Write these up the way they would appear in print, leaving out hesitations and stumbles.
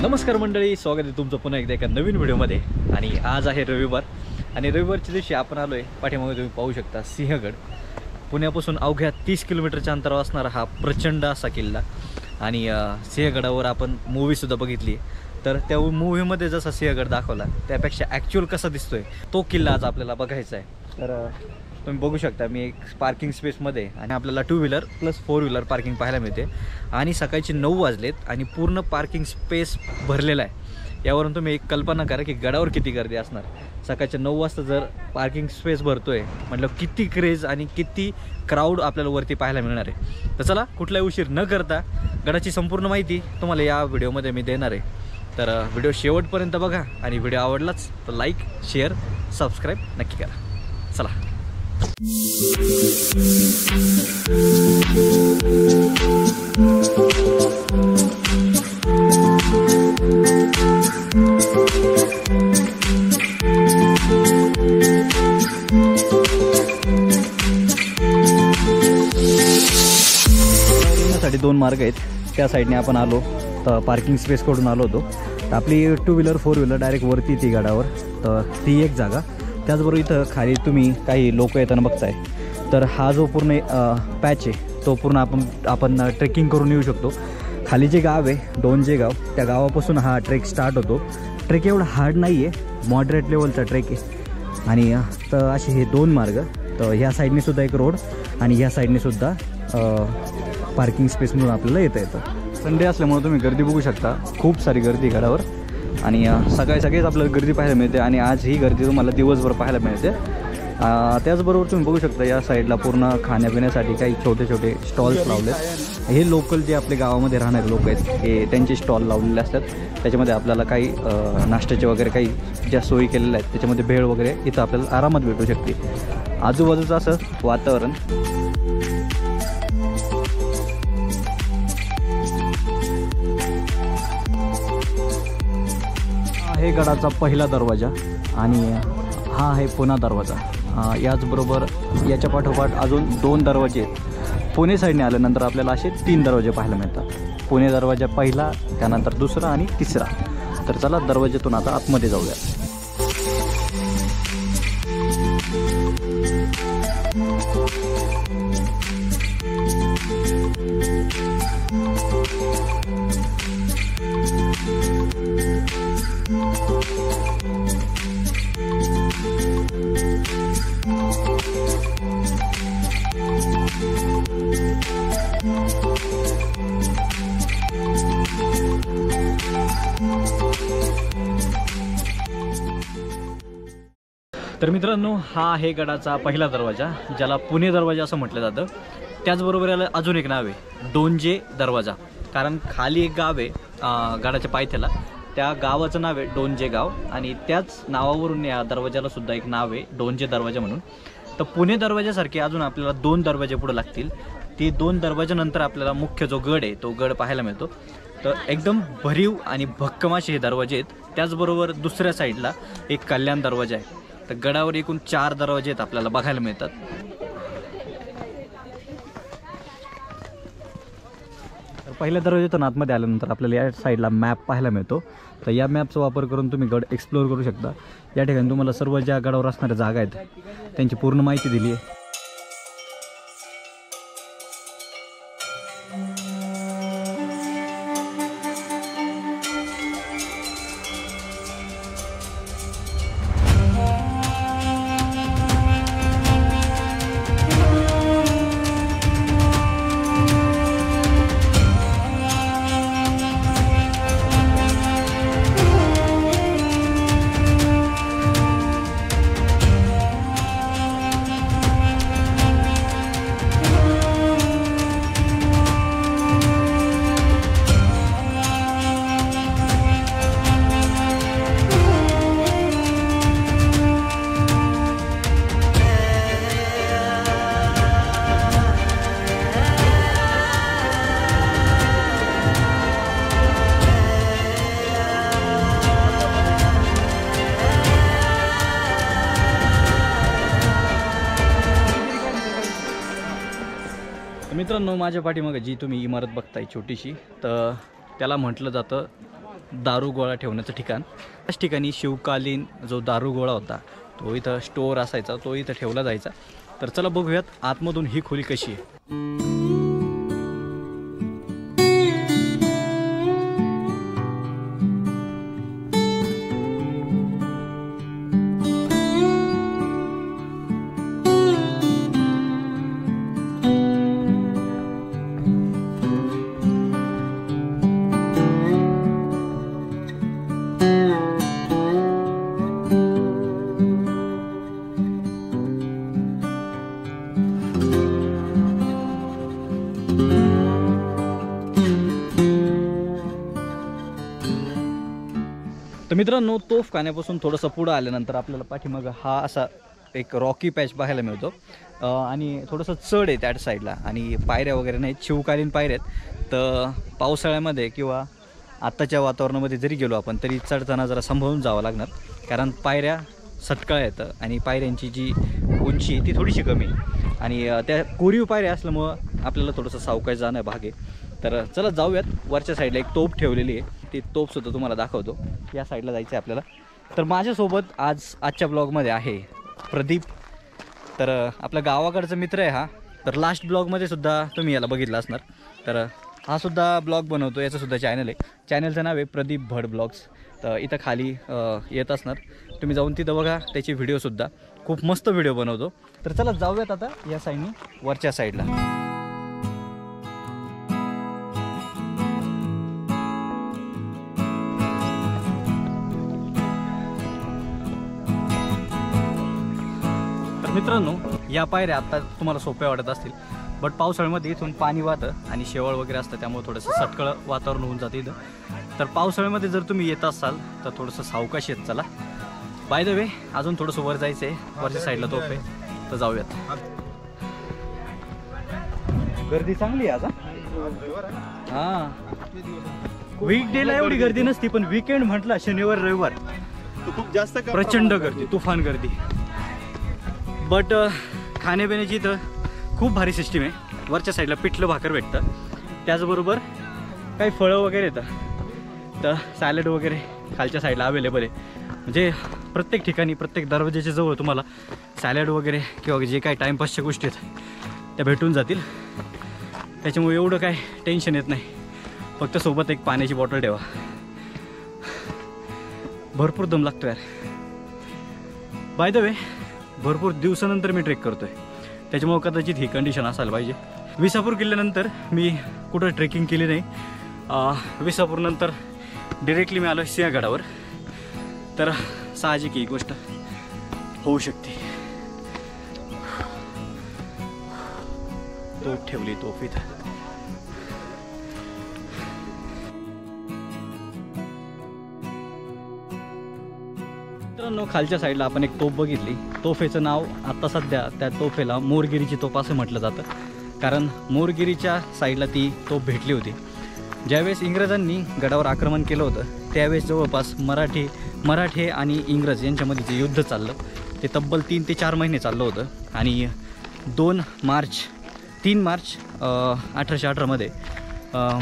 नमस्कार मंडळी, स्वागत आहे तुमचं पुन्हा एकदा एका नवीन व्हिडिओमध्ये। आणि आज आहे रविवार आणि रविवारच्या दिवशी आपण आलो आहे पाठीमागे तुम्ही पाहू शकता सिंहगड। पुण्यापासून अवघ्या 30 किलोमीटरच्या अंतरावर असणारा हा प्रचंड असा किल्ला। आणि सिंहगडावर आपण मूवीसुद्धा बघितली, तर त्या मूवीमध्ये जसा सिंहगड दाखवला त्यापेक्षा ॲक्च्युअल कसा दिसतोय तो किल्ला आज आपल्याला बघायचा आहे। तर तुम्ही बघू शकता मी एक पार्किंग स्पेसमध्ये आणि आपल्याला 2 व्हीलर प्लस 4 व्हीलर पार्किंग पाहायला मिळते। आणि सकाळचे 9 वाजलेत आणि पूर्ण पार्किंग स्पेस भरलेला आहे। यावरून तुम्ही एक कल्पना करा की गडावर किती गर्दी असणार। सकाळच्या 9 वाजता जर पार्किंग स्पेस भरतोय म्हटलं किती क्रेज आणि किती क्राऊड आपल्याला वरती पाहायला मिळणार आहे। तर चला कुठलाही उशीर न करता गडाची संपूर्ण माहिती तुम्हाला या व्हिडिओमध्ये मी देणार आहे। तर व्हिडिओ शेवटपर्यंत बघा आणि व्हिडिओ आवडलाच तर लाईक शेअर सबस्क्राईब नक्की करा। चला साठी 2 मार्ग आहेत। त्या साईडने आपण आलो तर पार्किंग स्पेस कडून आलो होतो, तर आपली 2 व्हीलर 4 व्हीलर डायरेक्ट वरती ती गडावर, तर ती एक जागा। त्याचबरोबर इथं खाली तुम्ही काही लोक येताना बघताय, तर हा जो पूर्ण पॅच आहे तो पूर्ण आपण ट्रेकिंग करून येऊ शकतो। खाली जे गाव आहे डोंजे गाव, त्या गावापासून हा ट्रेक स्टार्ट होतो। ट्रेक एवढा हार्ड नाही आहे, मॉडरेट लेवलचा ट्रेक आहे। आणि तर असे हे 2 मार्ग, तर ह्या साईडने सुद्धा एक रोड आणि ह्या साईडने सुद्धा पार्किंग स्पेस म्हणून आपल्याला येतं। संडे असल्यामुळे तुम्ही गर्दी बघू शकता, खूप सारी गर्दी गडावर। आणि सगळेच आपल्याला गर्दी पाहायला मिळते आणि आज ही गर्दी तुम्हाला दिवसभर पाहायला मिळते। त्याचबरोबर तुम्ही बघू शकता या साईडला पूर्ण खाण्यापिण्यासाठी काही छोटे छोटे स्टॉल्स लावले। हे लोकल जे आपल्या गावामध्ये राहणारे लोक आहेत हे त्यांचे स्टॉल लावलेले असतात। त्याच्यामध्ये आपल्याला काही नाश्त्याचे वगैरे काही ज्या सोयी केलेल्या आहेत त्याच्यामध्ये भेळ वगैरे इथं आपल्याला आरामात भेटू शकते। आजूबाजूचं असं वातावरण। हे गडाचा पहिला दरवाजा आणि हा आहे पुणा दरवाजा। याचबरोबर याच्या पाठोपाठ अजून 2 दरवाजे आहेत। पुणे साईडने आल्यानंतर आपल्याला असे 3 दरवाजे पाहायला मिळतात। पुणे दरवाजा पहिला, त्यानंतर दुसरा आणि तिसरा। तर चला दरवाज्यातून आता आतमध्ये जाऊया। तर मित्रांनो, हा आहे गडाचा पहिला दरवाजा, ज्याला पुणे दरवाजा असं म्हटलं जातं। त्याचबरोबर याला अजून एक नाव आहे डोंजे दरवाजा, कारण खाली एक गाव आहे गडाच्या पायथ्याला, त्या गावाचं नाव आहे डोंजे गाव आणि त्याच नावावरून या दरवाजाला सुद्धा एक नाव आहे डोंजे दरवाजा म्हणून। तर पुणे दरवाजासारखे अजून आपल्याला 2 दरवाजे पुढे लागतील। ती 2 दरवाजानंतर आपल्याला मुख्य जो गड आहे तो गड पाहायला मिळतो। तर एकदम भरीव आणि भक्कम असे हे दरवाजे आहेत। त्याचबरोबर दुसऱ्या साईडला एक कल्याण दरवाजा आहे। तर गडावर एकूण 4 दरवाजे आहेत आपल्याला बघायला मिळतात। तर पहिल्या दरवाज्यातून आतमध्ये आल्यानंतर आपल्याला या साईडला मॅप पाहायला मिळतो। तर या मॅपचा वापर करून तुम्ही गड एक्सप्लोअर करू शकता। या ठिकाणी तुम्हाला सर्व ज्या गडावर असणाऱ्या जागा आहेत त्यांची पूर्ण माहिती दिली आहे। मित्रांनो, माझ्या पाठीमागे जी तुम्ही इमारत बघताय छोटीशी, तर त्याला म्हटलं जातं दारू गोळा ठेवण्याचं ठिकाण. त्याच ठिकाणी शिवकालीन जो दारू गोळा होता तो इथं स्टोअर असायचा, तो इथं ठेवला जायचा. तर चला बघूयात आतमधून ही खोली कशी आहे. तर मित्रांनो, तोफखान्यापासून थोडंसं पुढं आल्यानंतर आपल्याला पाठीमागं हा असा एक रॉकी पॅच पाहायला मिळतो. आणि थोडंसं चढ आहे त्या साईडला आणि पायऱ्या वगैरे नाहीत, शिवकालीन पायऱ्या आहेत. तर पावसाळ्यामध्ये किंवा आत्ताच्या वातावरणामध्ये जरी गेलो आपण तरी चढताना जरा सांभाळून जावं लागणार, कारण पायऱ्या सटकाळ येतं आणि पायऱ्यांची जी उंची ती थोडीशी कमी आहे आणि त्या कोरीव पायऱ्या असल्यामुळं आपल्याला थोडंसं सावकाश जाणं भाग आहे. तर चला जाऊयात. वरच्या साईडला एक तोफ ठेवलेली आहे, ती तोफसुद्धा तुम्हाला दाखवतो. या साईडला जायचं आहे आपल्याला. तर माझ्यासोबत आजच्या ब्लॉगमध्ये आहे प्रदीप. तर आपल्या गावाकडचा मित्र आहे हा. तर लास्ट ब्लॉगमध्ये सुद्धा तुम्ही याला बघितलं असणार. तर हा सुद्धा ब्लॉग बनवतो, याचंसुद्धा चॅनल आहे. चॅनलचं नाव आहे प्रदीप भट ब्लॉग्स. तर इथं खाली येत असणार, तुम्ही जाऊन तिथं बघा. त्याची व्हिडिओसुद्धा खूप मस्त व्हिडिओ बनवतो. तर चला जाऊयात आता या साईडनी वरच्या साईडला. मित्रांनो, या पायऱ्या आता तुम्हाला सोप्या वाटत असतील, बट पावसाळ्यामध्ये इथून पाणी वाहतं आणि शेवाळ वगैरे असतं, त्यामुळे थोडंसं सटकळ वातावरण होऊन जातं इथं. तर पावसाळ्यामध्ये जर तुम्ही येत असाल तर थोडंसं सावकाश येत चला. बाय द वे, अजून थोडंसं वर जायचं आहे, वरच्या साईडला तोफ आहे, तर जाऊयात. गर्दी चांगली आहे आज. हां, वीकडेला एवढी गर्दी नसती, पण वीकेंड म्हटलं शनिवार रविवार खूप जास्त प्रचंड गर्दी, तुफान गर्दी. बट खाण्यापिण्याची तर खूप भारी सिस्टीम आहे. वरच्या साईडला पिठलं भाकर भेटतं, त्याचबरोबर काही फळं वगैरे येतं. तर सॅलड वगैरे खालच्या साईडला अवेलेबल आहे. म्हणजे प्रत्येक ठिकाणी, प्रत्येक दरवाजाच्या जवळ तुम्हाला सॅलड वगैरे किंवा जे काही टाईमपासच्या गोष्टी आहेत त्या भेटून जातील. त्याच्यामुळे एवढं काय टेन्शन येत नाही. फक्त सोबत एक पाण्याची बॉटल ठेवा. भरपूर दम लागतो यार. बाय द वे, भरपूर दिवसानंतर मी ट्रेक करतो आहे, त्याच्यामुळे कदाचित ही कंडिशन असायला पाहिजे. विसापूर किल्ल्यानंतर मी कुठं ट्रेकिंग केली नाही. विसापूरनंतर डिरेक्टली मी आलो सिंहगडावर. तर साहजिक ही गोष्ट होऊ शकते. तोफ ठेवली, तोफ इथं. मित्रांनो, खालच्या साईडला आपण एक तोफ बघितली. तोफेचं नाव आता सध्या त्या तोफेला मोरगिरीची तोफ असं म्हटलं जातं, कारण मोरगिरीच्या साईडला ती तोफ भेटली होती. ज्यावेळेस इंग्रजांनी गडावर आक्रमण केलं होतं त्यावेळेस जवळपास मराठे आणि इंग्रज यांच्यामध्ये जे युद्ध चाललं ते तब्बल 3 ते 4 महिने चाललं होतं. आणि 3 मार्च 1818मध्ये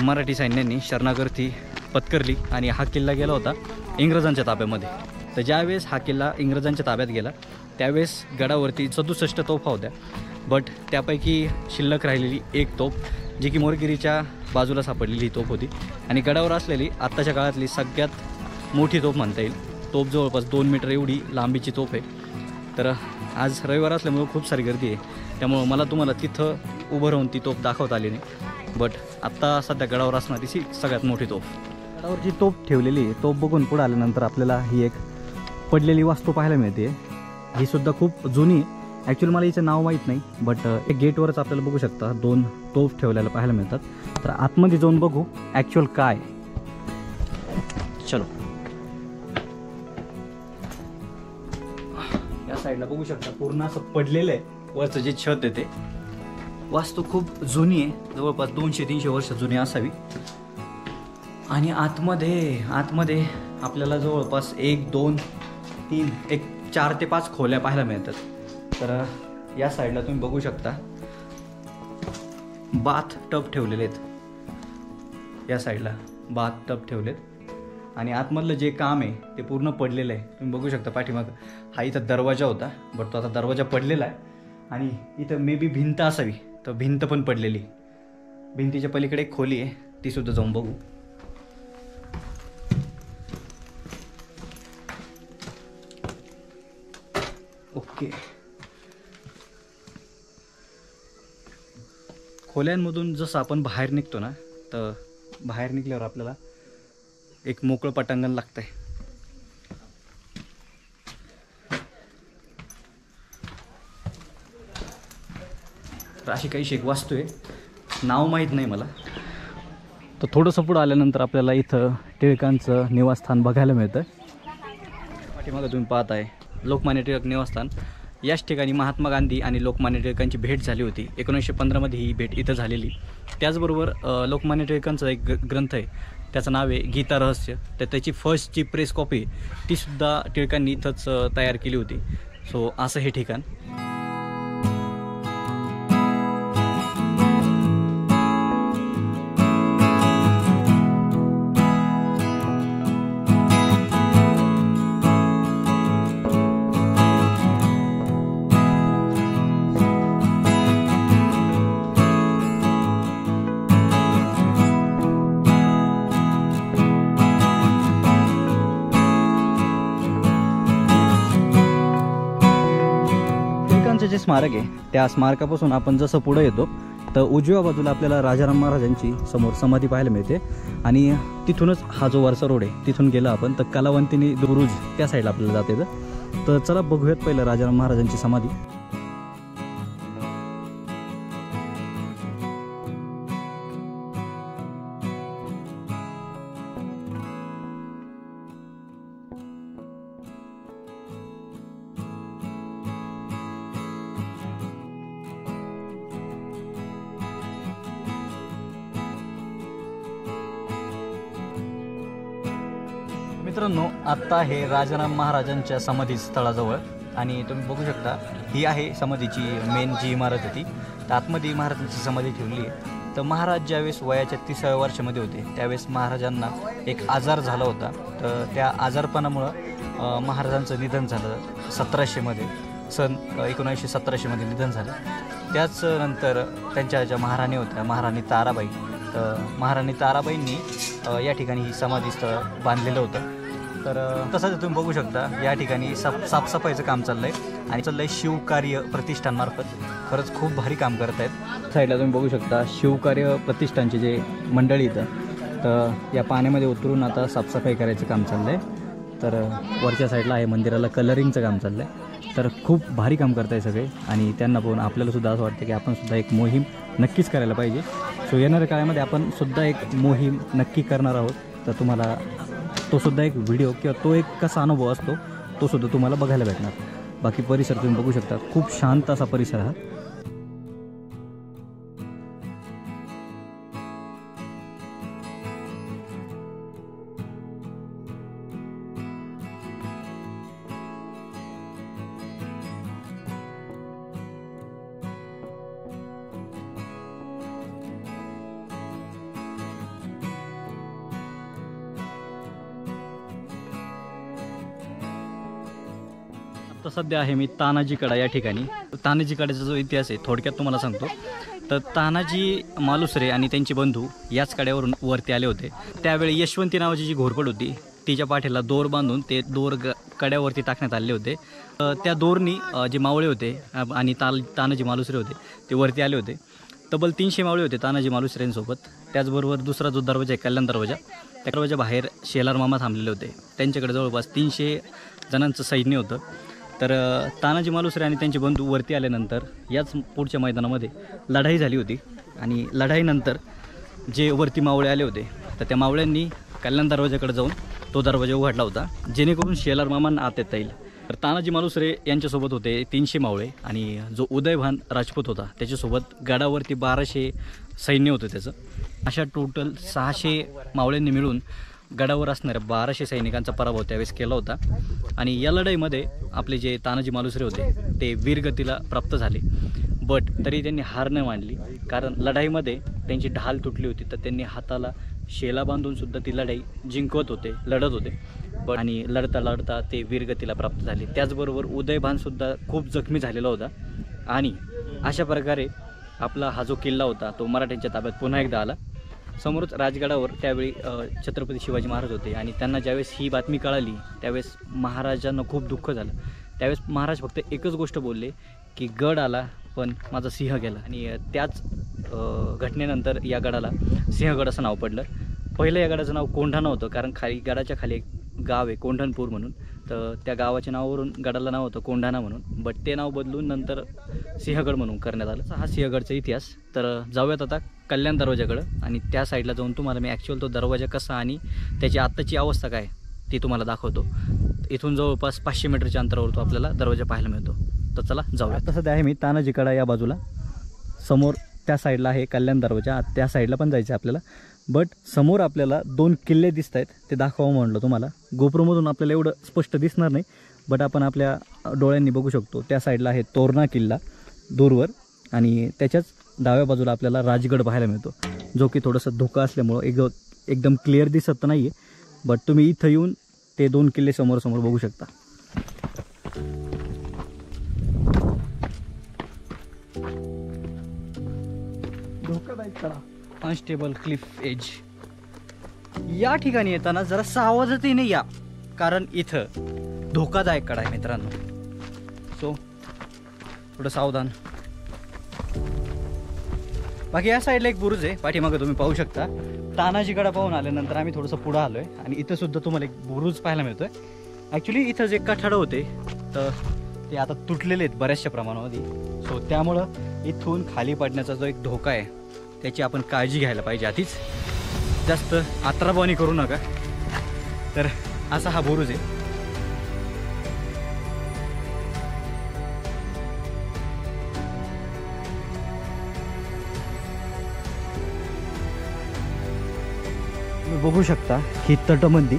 मराठी सैन्यांनी शरणागती पत्करली आणि हा किल्ला गेला होता इंग्रजांच्या ताब्यामध्ये. तर ज्यावेळेस हा किल्ला इंग्रजांच्या ताब्यात गेला त्यावेळेस गडावरती 67 तोफा होत्या, बट त्यापैकी शिल्लक राहिलेली एक तोफ जी की मोरगिरीच्या बाजूला सापडलेली ही तोफ होती. आणि गडावर असलेली आत्ताच्या काळातली सगळ्यात मोठी तोफ म्हणता येईल. तोफ जवळपास 2 मीटर एवढी लांबीची तोफ आहे. तर आज रविवार असल्यामुळे खूप सारी गर्दी आहे, त्यामुळं मला तुम्हाला तिथं उभं राहून ती तोफ दाखवता आली नाही. बट आत्ता सध्या गडावर असणारी ती सगळ्यात मोठी तोफ. गडावर जी तोफ ठेवलेली आहे, तोफ बघून पुढे आल्यानंतर आपल्याला ही एक पडलेली वास्तू पाहायला मिळते. ही सुद्धा खूप जुनी आहे. ॲक्च्युअली मला हिचं नाव माहीत नाही, बट एक गेटवरच आपल्याला बघू शकता 2 तोफ ठेवलेल्या पाहायला मिळतात. तर आतमध्ये जाऊन बघू ॲक्च्युअल काय. चलो, या साईडला बघू शकता पूर्ण असं पडलेलं आहे. वरचं जे छत आहे ते वास्तू खूप जुनी आहे, जवळपास 200-300 वर्ष जुनी असावी. आणि आतमध्ये आपल्याला जवळपास 1, 2, 3, 4 ते 5 खोल्या पाहायला मिळतात. तर या साईडला तुम्ही बघू शकता बाथ टब ठेवलेले आहेत, या साईडला बाथ टब ठेवलेत आणि आतमधलं जे काम आहे ते पूर्ण पडलेलं आहे. तुम्ही बघू शकता पाठीमागं हा इथं दरवाजा होता, बट तो आता दरवाजा पडलेला आहे आणि इथं मे बी भिंत असावी, तर भिंत पण पडलेली. भिंतीच्या पलीकडे एक खोली आहे, ती सुद्धा जाऊन बघू. ओके, खोल्यांमधून जसं आपण बाहेर निघतो ना, तर बाहेर निघल्यावर आपल्याला एक मोकळं पटांगण लागतंय. तर अशी काही शेक वास्तू आहे, नाव माहीत नाही मला. तर थोडंसं पुढं आल्यानंतर आपल्याला इथं टिळकांचं निवासस्थान बघायला मिळतं. पाठीमागं तुम्ही पाहत आहे लोकमान्य टिळक निवासस्थान. याच ठिकाणी महात्मा गांधी आणि लोकमान्य टिळकांची भेट झाली होती. 1915मध्ये ही भेट इथं झालेली. त्याचबरोबर लोकमान्य टिळकांचा एक ग्रंथ आहे, त्याचं नाव आहे गीता रहस्य. तर त्याची फर्स्ट जी प्रेस कॉपी ती सुद्धा टिळकांनी इथंच तयार केली होती. सो असं हे ठिकाण. जे स्मारक आहे त्या स्मारकापासून आपण जसं पुढे येतो तर उजव्या बाजूला आपल्याला राजाराम महाराजांची समोर समाधी पाहायला मिळते आणि तिथूनच हा जो वरचा रोड आहे तिथून गेला आपण तर कलावंतिनी बुरुज त्या साईडला आपल्याला जाते. तर चला बघूयात पहिलं राजाराम महाराजांची समाधी. मित्रांनो, आत्ता हे राजाराम महाराजांच्या समाधी स्थळाजवळ आणि तुम्ही बघू शकता ही आहे समाधीची मेन जी इमारत होती. तर आतमध्ये महाराजांची समाधी ठेवली आहे. तर महाराज ज्यावेळेस वयाच्या 30व्या वर्षामध्ये होते त्यावेळेस महाराजांना एक आजार झाला होता. तर त्या आजारपणामुळं महाराजांचं निधन झालं 1700मध्ये, सन 1917मध्ये निधन झालं. त्याच नंतर त्यांच्या ज्या महाराणी होत्या महाराणी ताराबाई, तर महाराणी ताराबाईंनी या ठिकाणी ही समाधीस्थळ बांधलेलं होतं. तर तसंच तुम्ही बघू शकता या ठिकाणी साफसफाईचं काम चाललं आहे आणि चाललं आहे शिवकार्य प्रतिष्ठानमार्फत. खरंच खूप भारी काम करत आहेत. साईडला तुम्ही बघू शकता शिवकार्य प्रतिष्ठानचे जे मंडळी इथं, तर या पाण्यामध्ये उतरून आता साफसफाई करायचं काम चाललं आहे. तर वरच्या साईडला आहे मंदिराला कलरिंगचं काम चाललं आहे. तर खूप भारी काम करत आहे सगळे आणि त्यांना पाहून आपल्यालासुद्धा असं वाटतं की आपण सुद्धा एक मोहीम नक्कीच करायला पाहिजे. सो येणाऱ्या काळामध्ये आपण सुद्धा एक मोहीम नक्की करणार आहोत. तर तुम्हाला तो सुद्धा एक व्हिडिओ किंवा तो एक कसा अनुभव असतो तो सुद्धा तुम्हाला बघायला भेटणार. बाकी परिसर तुम्ही बघू शकता, खूप शांत असा परिसर हा. आता सध्या आहे मी तानाजी कडा या ठिकाणी. तानाजी कड्याचा जो इतिहास आहे थोडक्यात तुम्हाला सांगतो. तर तानाजी मालुसरे आणि त्यांचे बंधू याच कड्यावरून वरती आले होते. त्यावेळी यशवंती नावाची जी घोरपड होती तिच्या पाठीला दोर बांधून ते दोर कड्यावरती टाकण्यात आले होते. त्या दोरनी जे मावळे होते आणि तानाजी मालुसरे होते ते वरती आले होते. तब्बल 300 मावळे होते तानाजी मालुसरेंसोबत. त्याचबरोबर दुसरा जो दरवाजा आहे कल्याण दरवाजा, त्या दरवाजा बाहेर शेलार मामा थांबलेले होते. त्यांच्याकडे जवळपास 300 जणांचं सैन्य होतं. तर तानाजी मालुसरे आणि त्यांचे बंधू वरती आल्यानंतर याच पुढच्या मैदानामध्ये लढाई झाली होती आणि लढाईनंतर जे वरती मावळे आले होते तर त्या मावळ्यांनी कल्याण दरवाजाकडे जाऊन तो दरवाजा उघडला होता जेणेकरून शेलार मामांना आत येता येईल. तर तानाजी मालुसरे यांच्यासोबत होते 300 मावळे आणि जो उदयभान राजपूत होता त्याच्यासोबत गडावरती 1200 सैन्य होतं त्याचं. अशा टोटल 600 मावळ्यांनी मिळून गडावर असणाऱ्या 1200 सैनिकांचा पराभव त्यावेळेस केला होता. आणि या लढाईमध्ये आपले जे तानाजी मालुसरे होते ते वीरगतीला प्राप्त झाले. बट तरी त्यांनी हार न मानली, कारण लढाईमध्ये त्यांची ढाल तुटली होती, तर त्यांनी हाताला शेला बांधून सुद्धा ती लढाई जिंकत होते, लढत होते. बट आणि लढता लढता ते वीरगतीला प्राप्त झाले. त्याचबरोबर उदयभानसुद्धा खूप जखमी झालेला होता. आणि अशा प्रकारे आपला हा जो किल्ला होता तो मराठ्यांच्या ताब्यात पुन्हा एकदा आला. समोरच राजगडावर त्यावेळी छत्रपती शिवाजी महाराज होते आणि त्यांना ज्यावेळेस ही बातमी कळाली त्यावेळेस महाराजांना खूप दुःख झालं. त्यावेळेस महाराज फक्त एकच गोष्ट बोलले की गड आला पण माझा सिंह गेला. आणि त्याच घटनेनंतर या गडाला सिंहगड असं नाव पडलं. पहिलं या गडाचं नाव कोंढाणा होतं, कारण खाली गडाच्या खाली एक गाव आहे कोंढणपूर म्हणून, तर त्या गावाच्या नावावरून गडाला नाव होतं कोंढाणा म्हणून. बट ते नाव बदलून नंतर सिंहगड म्हणून करण्यात आलं. हा सिंहगडचा इतिहास. तर जाऊयात आता कल्याण दरवाजाकडं आणि त्या साईडला जाऊन तुम्हाला मी ॲक्च्युअल तो दरवाजा कसा आणि त्याची आत्ताची अवस्था काय ती तुम्हाला दाखवतो. इथून जवळपास 500 मीटरच्या अंतरावर तो आपल्याला दरवाजा पाहायला मिळतो. तर चला जाऊया. तसं ते आहे मी तानाजीकडा या बाजूला, समोर त्या साईडला आहे कल्याण दरवाजा, त्या साईडला पण जायचं आहे आपल्याला. बट समोर आपल्याला 2 किल्ले दिसत आहेत, ते दाखवावं म्हणलं तुम्हाला. गोप्रोमधून आपल्याला एवढं स्पष्ट दिसणार नाही, बट आपण आपल्या डोळ्यांनी बघू शकतो. त्या साईडला आहे तोरणा किल्ला दूरवर आणि त्याच्याच डाव्या बाजूला आपल्याला राजगड पाहायला मिळतो, जो की थोडंसं धोका असल्यामुळं एकदम क्लिअर दिसत नाही आहे. बट तुम्ही इथं येऊन ते 2 किल्ले समोर बघू शकता. धोकादायक कडा, अनस्टेबल क्लिफ एज. या ठिकाणी येताना जरा सावधतेने या, कारण इथं धोकादायक कडा आहे मित्रांनो. सो थोडं सावधान. बाकी या साईडला एक बुरुज आहे पाठीमागं तुम्ही पाहू शकता. तानाजीकडे पाहून आल्यानंतर आम्ही थोडंसं पुढं आलो आहे आणि इथं सुद्धा तुम्हाला एक बुरुज पाहायला मिळतो आहे. ॲक्च्युली इथं जे कठाडं होते तर ते आता तुटलेले आहेत बऱ्याचशा प्रमाणामध्ये. सो त्यामुळं इथून खाली पडण्याचा जो एक धोका आहे त्याची आपण काळजी घ्यायला पाहिजे आधीच. जास्त आत्राबानी करू नका. तर असा हा बुरुज आहे. तुम्ही बघू शकता ही तटबंदी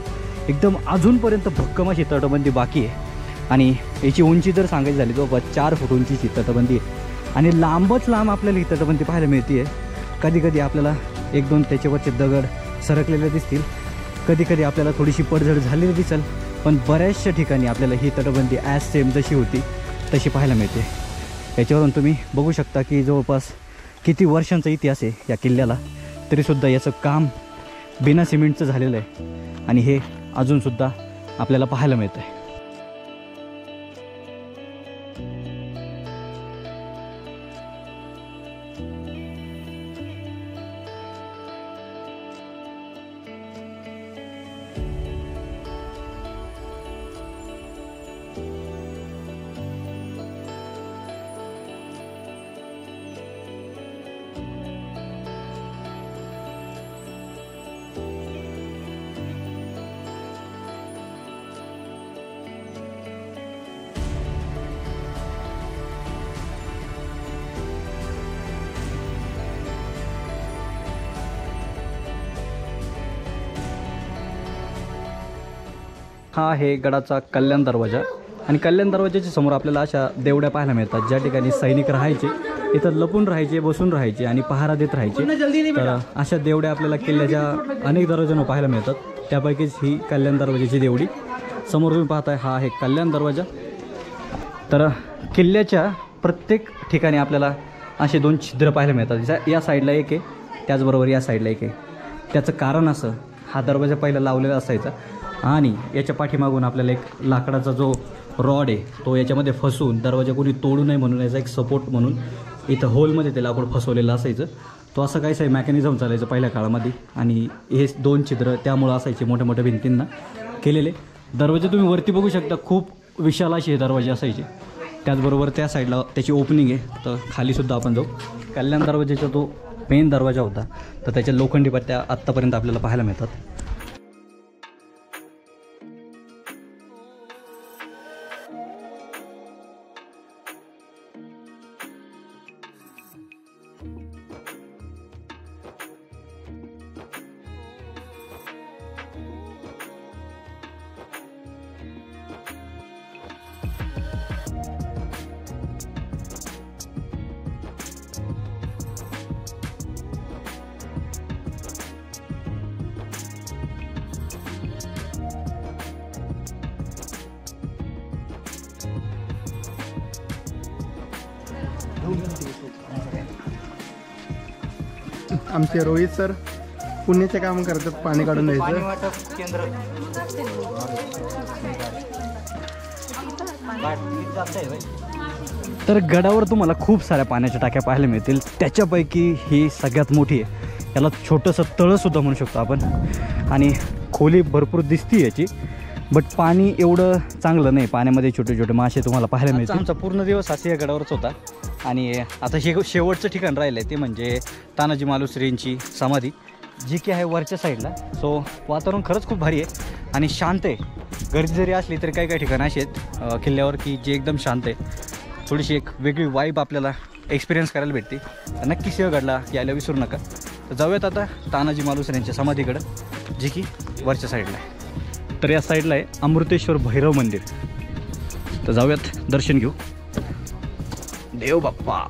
एकदम अजूनपर्यंत भक्कम अशी तटबंदी बाकी आहे. आणि याची उंची जर सांगायची झाली जवळपास 4 फूट उंचीची तटबंदी आहे आणि लांबच लांब आपल्याला ही तटबंदी पाहायला मिळते आहे. कधी कधी आपल्याला 1-2 त्याच्यावरचे दगड सरकलेले दिसतील, कधी कधी आपल्याला थोडीशी पडझड झालेली दिसेल, पण बऱ्याचशा ठिकाणी आपल्याला ही तटबंदी ॲज सेम जशी होती तशी पाहायला मिळते. याच्यावरून तुम्ही बघू शकता की जवळपास किती वर्षांचा इतिहास आहे या किल्ल्याला, तरीसुद्धा याचं काम बिना सिमेंटचं झालेलं आहे आणि हे अजूनसुद्धा आपल्याला पाहायला मिळतं आहे. हा आहे गडाचा कल्याण दरवाजा आणि कल्याण दरवाजाच्या समोर आपल्याला अशा देवड्या पाहायला मिळतात, ज्या ठिकाणी सैनिक राहायचे, इथं लपून राहायचे, बसून राहायचे आणि पहारा देत राहायचे. तर अशा देवड्या आपल्याला किल्ल्याच्या अनेक दरवाजांवर पाहायला मिळतात. त्यापैकीच ही कल्याण दरवाजाची देवडी समोर तुम्ही पाहताय, हा आहे कल्याण दरवाजा. तर किल्ल्याच्या प्रत्येक ठिकाणी आपल्याला असे 2 छिद्र पाहायला मिळतात. या साईडला एक आहे, त्याचबरोबर या साईडला एक आहे. त्याचं कारण असं, हा दरवाजा पहिला लावलेला असायचा आणि याच्या पाठीमागून आपल्याला एक लाकडाचा जो रॉड आहे तो याच्यामध्ये फसून दरवाजा कोणी तोडू नये म्हणून याचा एक सपोर्ट म्हणून इथं होलमध्ये ते लाकूड फसवलेलं असायचं. तो असं काहीच मॅकॅनिझम चालायचं पहिल्या काळामध्ये आणि हे 2 छिद्र त्यामुळं असायचे मोठ्या मोठ्या भिंतींना केलेले. दरवाजे तुम्ही वरती बघू शकता, खूप विशाल असे हे दरवाजे असायचे. त्याचबरोबर त्या साईडला त्याची ओपनिंग आहे. तर खालीसुद्धा आपण जाऊ. कल्याण दरवाजाचा तो मेन दरवाजा होता, तर त्याच्या लोखंडी पट्ट्या आत्तापर्यंत आपल्याला पाहायला मिळतात. आमचे रोहित सर पुण्याचे काम करतात, पाणी काढून द्यायचं. वाटप केंद्र तर गडावर तुम्हाला खूप साऱ्या पाण्याच्या टाक्या पाहायला मिळतील. त्याच्यापैकी ही सगळ्यात मोठी आहे. याला छोटंसं तळंसुद्धा म्हणू शकतो आपण आणि खोली भरपूर दिसती याची, बट पाणी एवढं चांगलं नाही. पाण्यामध्ये छोटे छोटे मासे तुम्हाला पाहायला मिळतील. आमचा पूर्ण दिवस असे या गडावरच होता आणि आता शेवटचं ठिकाण राहिलं आहे ते म्हणजे तानाजी मालुसरेंची समाधी, जी की आहे वरच्या साईडला. सो वातावरण खरंच खूप भारी आहे आणि शांत आहे. गर्दी जरी असली तरी काही काही ठिकाणं अशी आहेत किल्ल्यावर की जे एकदम शांत आहे. थोडीशी एक वेगळी वाईब आपल्याला एक्सपिरियन्स करायला भेटते. नक्की सिंहगडला यायला विसरू नका. तर जाऊयात आता तानाजी मालुसरेंच्या समाधीकडं, जी की वरच्या साईडला आहे. तर या साईडला आहे अमृतेश्वर भैरव मंदिर. तर जाऊयात, दर्शन घेऊ. देव बाप्पा.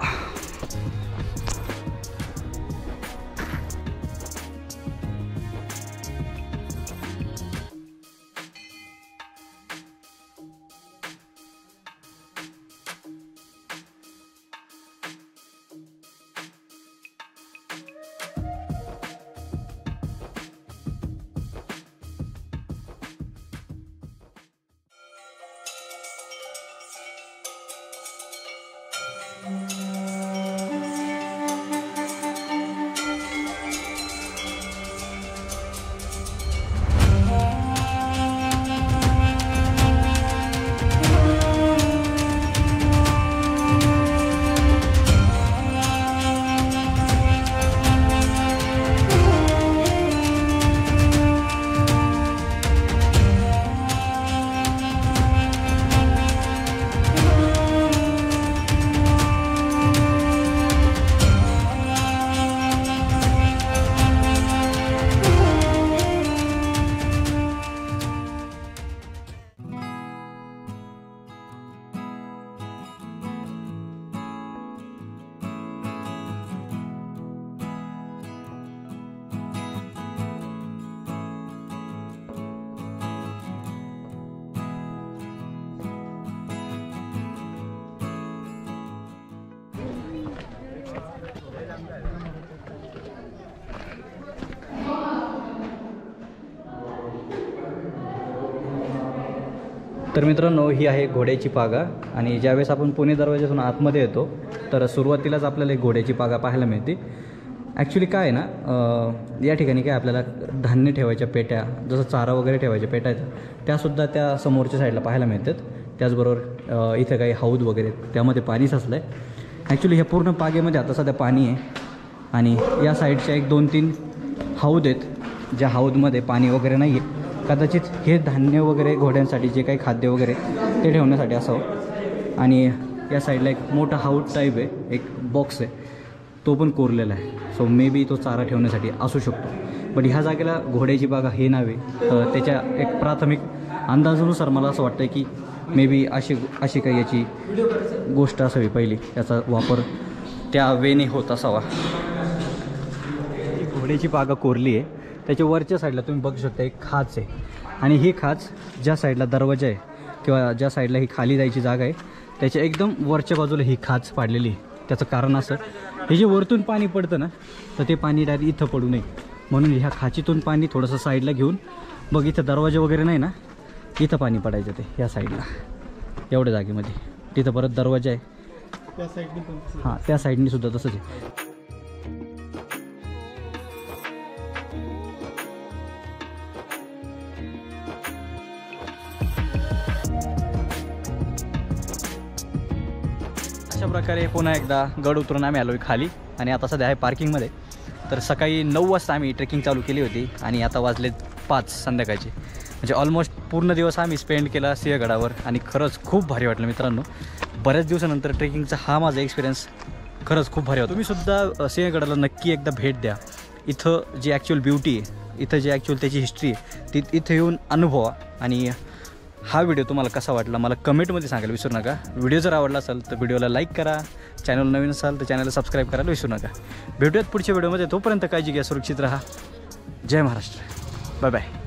तर मित्रांनो, ही आहे घोड्याची पागा आणि ज्यावेळेस आपण पुणे दरवाजातून आतमध्ये येतो तर सुरुवातीलाच आपल्याला एक घोड्याची पागा पाहायला मिळते. ॲक्च्युली काय आहे ना, या ठिकाणी काय आपल्याला धान्य ठेवायच्या पेट्या, जसं चारा वगैरे ठेवायच्या पेट्या आहेत त्यासुद्धा त्या समोरच्या साईडला पाहायला मिळतात. त्याचबरोबर इथं काही हौद वगैरे त्यामध्ये पाणी साचलं आहे. ॲक्च्युली ह्या पूर्ण पागेमध्ये आता सध्या पाणी आहे आणि या साईडच्या 1-2-3 हौद आहेत ज्या हौदमध्ये पाणी वगैरे नाही आहे. कदाचित हे धान्य वगैरे घोड्यांसाठी जे काही खाद्य वगैरे ते ठेवण्यासाठी असावं. आणि या साईडला एक मोठा हाऊट टाईप आहे, एक बॉक्स आहे, तो पण कोरलेला आहे. सो मे बी तो चारा ठेवण्यासाठी असू शकतो. बट ह्या जागेला घोड्याची बागा हे नावे, त्याच्या एक प्राथमिक अंदाजानुसार मला असं वाटतं की मे बी अशी काही याची गोष्ट असावी पहिली, याचा वापर त्या वेने होत असावा. घोड्याची बागा कोरली आहे. त्याच्या वरच्या साईडला तुम्ही बघू शकता एक खाच आहे आणि ही खाच ज्या साईडला दरवाजा आहे किंवा ज्या साईडला ही खाली जायची जागा आहे त्याच्या एकदम वरच्या बाजूला ही खाच पाडलेली आहे. त्याचं कारण असं, हे जे वरतून पाणी पडतं ना तर ते पाणी डायरेक्ट इथं पडू नये म्हणून ह्या खाचीतून पाणी थोडंसं साईडला घेऊन, बघ इथं दरवाजा वगैरे नाही ना, इथं पाणी पडायचं ते ह्या साईडला एवढ्या जागेमध्ये. तिथं परत दरवाजा आहे त्या साईडने, हां त्या साईडने सुद्धा तसंच आहे. अशा प्रकारे पुन्हा एकदा गड उतरून आम्ही आलो खाली आणि आता सध्या आहे पार्किंगमध्ये. तर सकाळी 9 वाजता आम्ही ट्रेकिंग चालू केली होती आणि आता वाजले 5 संध्याकाळचे. म्हणजे ऑलमोस्ट पूर्ण दिवस आम्ही स्पेंड केला सिंहगडावर आणि खरंच खूप भारी वाटलं मित्रांनो. बऱ्याच दिवसानंतर ट्रेकिंगचा हा माझा एक्सपिरियन्स खरंच खूप भारी होता. तुम्हीसुद्धा सिंहगडाला नक्की एकदा भेट द्या. इथं जी ॲक्च्युअल ब्युटी आहे, इथं जी ॲक्च्युअल त्याची हिस्ट्री आहे ती इथं येऊन अनुभवा. आणि हा व्हिडिओ तुम्हाला कसा वाटला मला कमेंटमध्ये सांगायला विसरू नका. व्हिडिओ जर आवडला असेल तर व्हिडिओला लाईक करा, चॅनल नवीन असाल तर चॅनलला सबस्क्राईब करायला विसरू नका. भेटूयात पुढच्या व्हिडिओमध्ये. तोपर्यंत काळजी घ्या, सुरक्षित राहा. जय महाराष्ट्र. Bye bye.